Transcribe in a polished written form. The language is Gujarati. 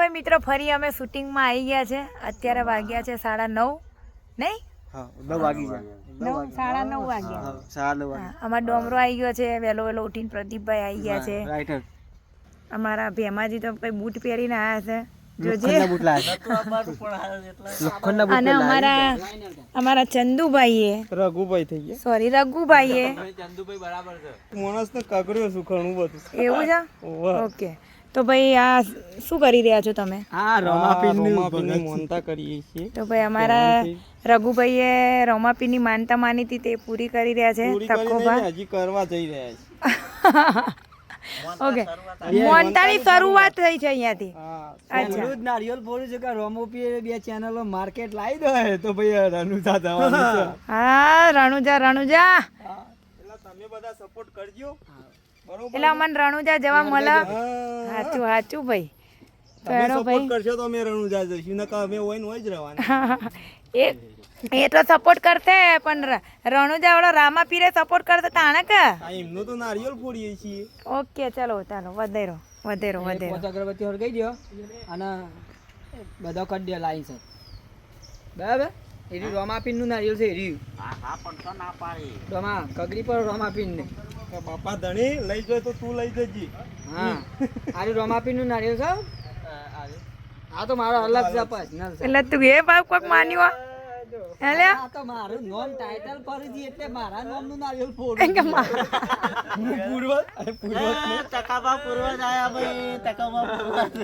ભાઈ મિત્રો ફરી અમે શૂટિંગમાં આવી ગયા છે. અત્યારે વાગ્યા છે 9:30 નહીં? હા 9 વાગી જાય. 9:30 વાગ્યા. હા 9:30 વાગે. અમારો ડોમરો આવી ગયો છે. વહેલો ઉઠીને પ્રદીપભાઈ આવી ગયા છે. રાઈટર અમારા ભેમાજી તો કઈ બૂટ પહેરીને આવ્યા છે લોખંડના બૂટ લાયા. લોખંડના બૂટ અને અમારા ચંદુભાઈએ રઘુભાઈ થઈ ગયા. સોરી રઘુભાઈએ ચંદુભાઈ બરાબર છે. માણસને કગર્યો શું ઘણું બધું. એવું છે. ઓકે તો ભાઈ આ શું કરી રહ્યા છો તમે? હા રોમાપીરની માનતા કરીએ છીએ. તો ભાઈ અમારા રઘુભાઈએ રોમાપીની માનતા માની હતી તે પૂરી કરી રહ્યા છે. તકોભા હજી કરવા જઈ રહ્યા છે. ઓકે મોનતાની શરૂઆત થઈ છે અહીંયાથી. અચ્છા નારિયેલ ફોડ્યું છે કે રોમોપી 2 ચેનલો માર્કેટ લાવી દો તો ભાઈ રણુજા જવાનું છે. હા રણુજા એટલે તમે બધા સપોર્ટ કરજો. બરોબર એટલે અમને રણુજા જવા મળે. સાચું ભાઈ. તમે સપોર્ટ કરશો તો અમે રણુજા જઈશું નકર અમે હોય ને હોય જ રહેવાના. એ તો સપોર્ટ કરશે પણ રણુજા વાળો રામાપીરે સપોર્ટ કરશે તાણે કે એમનો તો નારિયેલ ફોડીએ છીએ. ઓકે ચાલો વધેરો અગરબત્તી હળગાઈ દો અને બધો કરી દો લાઈન સર બરાબર. એરી રોમાપીન નું નારિયેલ છે એરી. હા પણ તો ના પાડી રોમા કગરી પર રોમાપીન ને બાપા ધણી લઈ જાય તો તું લઈ જજી. હા આરી રોમાપીન નું નારિયેલ છે. આ તો મારો અલગ છે પર્સનલ છે. એટલે તું એ બાપ કોક માન્યો એટલે આ તો મારું નોમ ટાઇટલ પર છે એટલે મારા નામ નું નારિયેલ ફોડું. પૂર્વજ ટકાબા પૂર્વજ આયા ભાઈ ટકાબા પૂર્વજ.